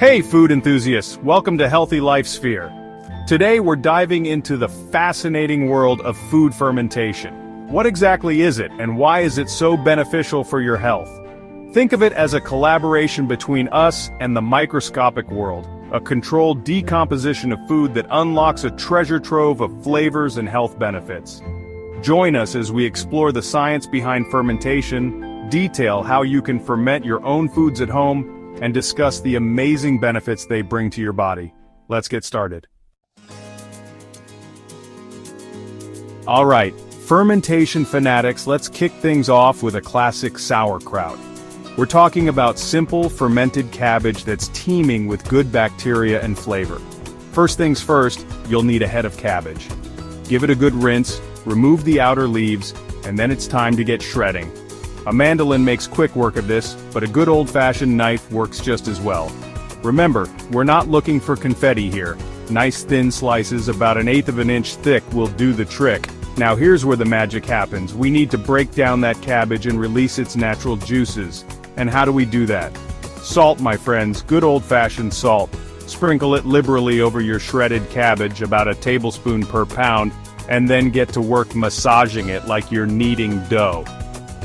Hey food enthusiasts, welcome to Healthy Life Sphere. Today we're diving into the fascinating world of food fermentation. What exactly is it, and why is it so beneficial for your health? Think of it as a collaboration between us and the microscopic world, a controlled decomposition of food that unlocks a treasure trove of flavors and health benefits. Join us as we explore the science behind fermentation, detail how you can ferment your own foods at home, and discuss the amazing benefits they bring to your body. Let's get started. Alright, fermentation fanatics, let's kick things off with a classic sauerkraut. We're talking about simple, fermented cabbage that's teeming with good bacteria and flavor. First things first, you'll need a head of cabbage. Give it a good rinse, remove the outer leaves, and then it's time to get shredding. A mandolin makes quick work of this, but a good old-fashioned knife works just as well. Remember, we're not looking for confetti here. Nice thin slices about 1/8 of an inch thick will do the trick. Now here's where the magic happens. We need to break down that cabbage and release its natural juices. And how do we do that? Salt, my friends, good old-fashioned salt. Sprinkle it liberally over your shredded cabbage, about a tablespoon per pound, and then get to work massaging it like you're kneading dough.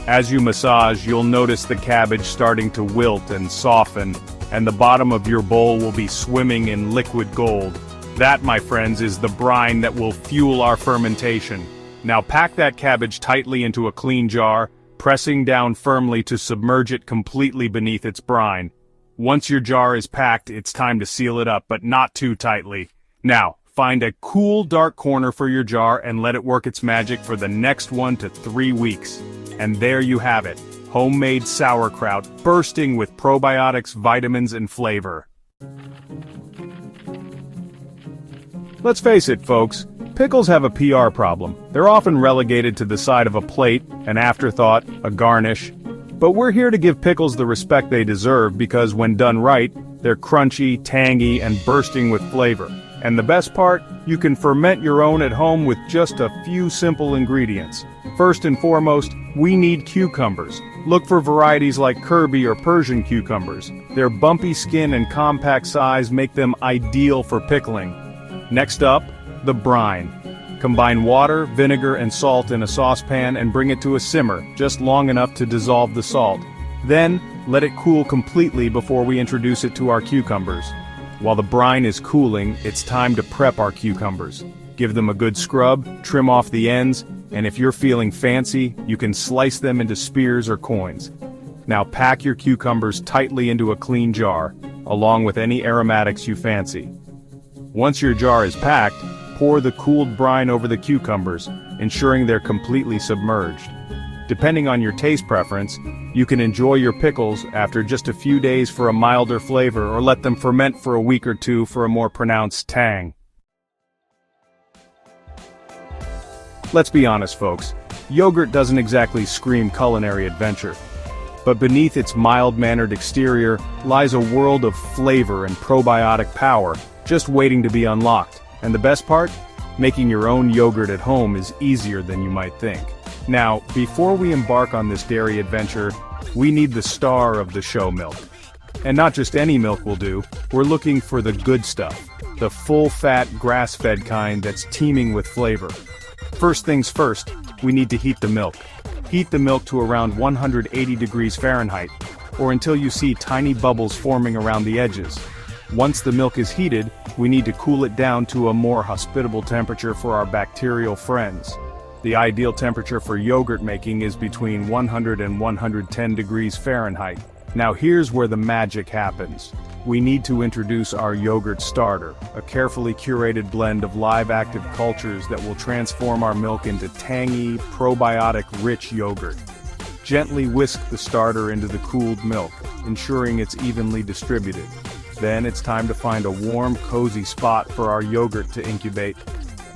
As you massage, you'll notice the cabbage starting to wilt and soften, and the bottom of your bowl will be swimming in liquid gold. That, my friends, is the brine that will fuel our fermentation. Now pack that cabbage tightly into a clean jar, pressing down firmly to submerge it completely beneath its brine. Once your jar is packed, it's time to seal it up, but not too tightly. Now, find a cool, dark corner for your jar and let it work its magic for the next 1 to 3 weeks. And there you have it, homemade sauerkraut bursting with probiotics, vitamins, and flavor. Let's face it, folks, pickles have a PR problem. They're often relegated to the side of a plate, an afterthought, a garnish. But we're here to give pickles the respect they deserve because when done right, they're crunchy, tangy, and bursting with flavor. And the best part, you can ferment your own at home with just a few simple ingredients. First and foremost, we need cucumbers. Look for varieties like Kirby or Persian cucumbers. Their bumpy skin and compact size make them ideal for pickling. Next up, the brine. Combine water, vinegar, and salt in a saucepan and bring it to a simmer, just long enough to dissolve the salt. Then, let it cool completely before we introduce it to our cucumbers. While the brine is cooling, it's time to prep our cucumbers. Give them a good scrub, trim off the ends, and if you're feeling fancy, you can slice them into spears or coins. Now pack your cucumbers tightly into a clean jar, along with any aromatics you fancy. Once your jar is packed, pour the cooled brine over the cucumbers, ensuring they're completely submerged. Depending on your taste preference, you can enjoy your pickles after just a few days for a milder flavor or let them ferment for a week or two for a more pronounced tang. Let's be honest, folks, yogurt doesn't exactly scream culinary adventure. But beneath its mild-mannered exterior lies a world of flavor and probiotic power, just waiting to be unlocked. And the best part? Making your own yogurt at home is easier than you might think. Now, before we embark on this dairy adventure, we need the star of the show, milk. And not just any milk will do, we're looking for the good stuff, the full-fat, grass-fed kind that's teeming with flavor. First things first, we need to heat the milk. Heat the milk to around 180 degrees Fahrenheit, or until you see tiny bubbles forming around the edges. Once the milk is heated, we need to cool it down to a more hospitable temperature for our bacterial friends. The ideal temperature for yogurt making is between 100 and 110 degrees Fahrenheit. Now here's where the magic happens. We need to introduce our yogurt starter, a carefully curated blend of live active cultures that will transform our milk into tangy, probiotic-rich yogurt. Gently whisk the starter into the cooled milk, ensuring it's evenly distributed. Then it's time to find a warm, cozy spot for our yogurt to incubate.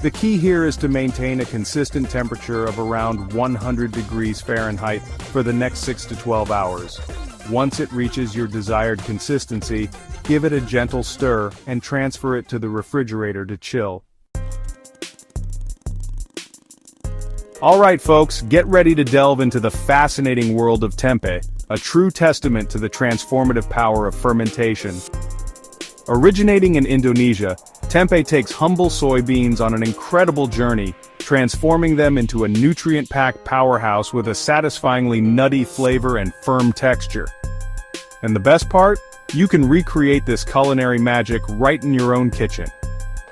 The key here is to maintain a consistent temperature of around 100 degrees Fahrenheit for the next 6 to 12 hours. Once it reaches your desired consistency, give it a gentle stir and transfer it to the refrigerator to chill. Alright folks, get ready to delve into the fascinating world of tempeh, a true testament to the transformative power of fermentation. Originating in Indonesia, tempeh takes humble soybeans on an incredible journey, transforming them into a nutrient-packed powerhouse with a satisfyingly nutty flavor and firm texture. And the best part? You can recreate this culinary magic right in your own kitchen.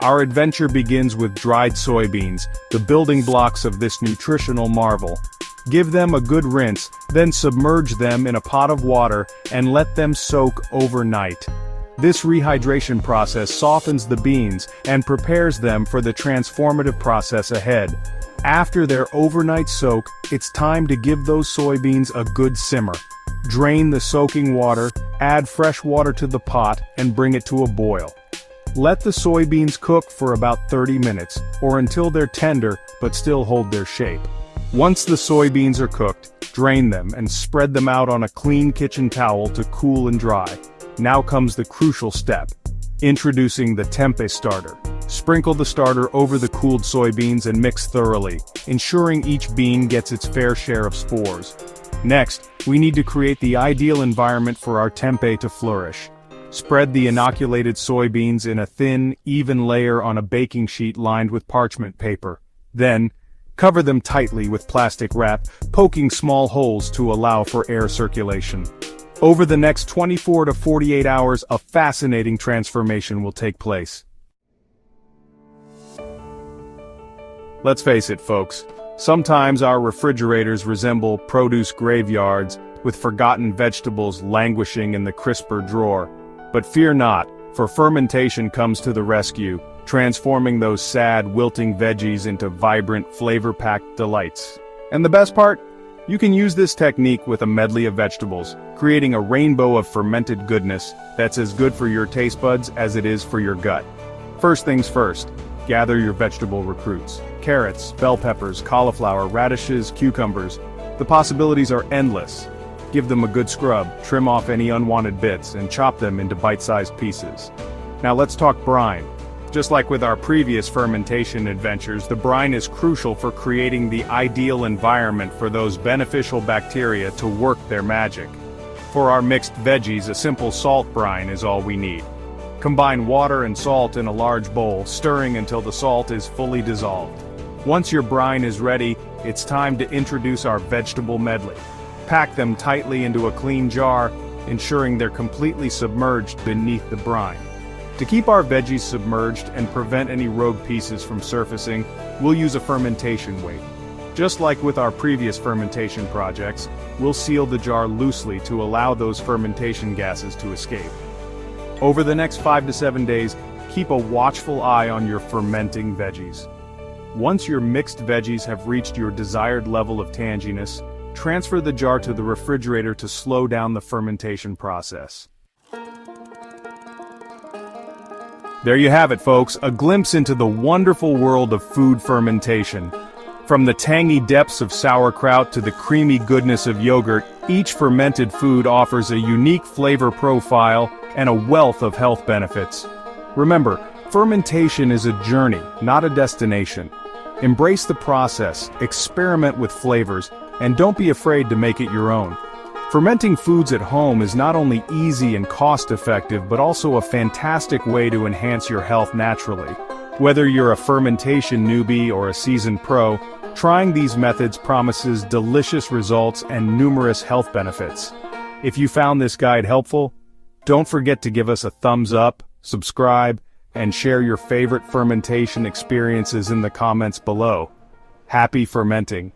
Our adventure begins with dried soybeans, the building blocks of this nutritional marvel. Give them a good rinse, then submerge them in a pot of water and let them soak overnight. This rehydration process softens the beans and prepares them for the transformative process ahead. After their overnight soak, it's time to give those soybeans a good simmer. Drain the soaking water, add fresh water to the pot, and bring it to a boil. Let the soybeans cook for about 30 minutes, or until they're tender but still hold their shape. Once the soybeans are cooked, drain them and spread them out on a clean kitchen towel to cool and dry. Now comes the crucial step. Introducing the tempeh starter. Sprinkle the starter over the cooled soybeans and mix thoroughly, ensuring each bean gets its fair share of spores. Next, we need to create the ideal environment for our tempeh to flourish. Spread the inoculated soybeans in a thin, even layer on a baking sheet lined with parchment paper. Then, cover them tightly with plastic wrap, poking small holes to allow for air circulation. Over the next 24 to 48 hours, a fascinating transformation will take place. Let's face it, folks. Sometimes our refrigerators resemble produce graveyards, with forgotten vegetables languishing in the crisper drawer. But fear not, for fermentation comes to the rescue, transforming those sad, wilting veggies into vibrant, flavor-packed delights. And the best part? You can use this technique with a medley of vegetables, creating a rainbow of fermented goodness that's as good for your taste buds as it is for your gut. First things first, gather your vegetable recruits. Carrots, bell peppers, cauliflower, radishes, cucumbers. The possibilities are endless. Give them a good scrub, trim off any unwanted bits, and chop them into bite-sized pieces. Now let's talk brine. Just like with our previous fermentation adventures, the brine is crucial for creating the ideal environment for those beneficial bacteria to work their magic. For our mixed veggies, a simple salt brine is all we need. Combine water and salt in a large bowl, stirring until the salt is fully dissolved. Once your brine is ready, it's time to introduce our vegetable medley. Pack them tightly into a clean jar, ensuring they're completely submerged beneath the brine. To keep our veggies submerged and prevent any rogue pieces from surfacing, we'll use a fermentation weight. Just like with our previous fermentation projects, we'll seal the jar loosely to allow those fermentation gases to escape. Over the next 5 to 7 days, keep a watchful eye on your fermenting veggies. Once your mixed veggies have reached your desired level of tanginess, transfer the jar to the refrigerator to slow down the fermentation process. There you have it, folks, a glimpse into the wonderful world of food fermentation. From the tangy depths of sauerkraut to the creamy goodness of yogurt, each fermented food offers a unique flavor profile and a wealth of health benefits. Remember, fermentation is a journey, not a destination. Embrace the process, experiment with flavors, and don't be afraid to make it your own. Fermenting foods at home is not only easy and cost-effective, but also a fantastic way to enhance your health naturally. Whether you're a fermentation newbie or a seasoned pro, trying these methods promises delicious results and numerous health benefits. If you found this guide helpful, don't forget to give us a thumbs up, subscribe, and share your favorite fermentation experiences in the comments below. Happy fermenting!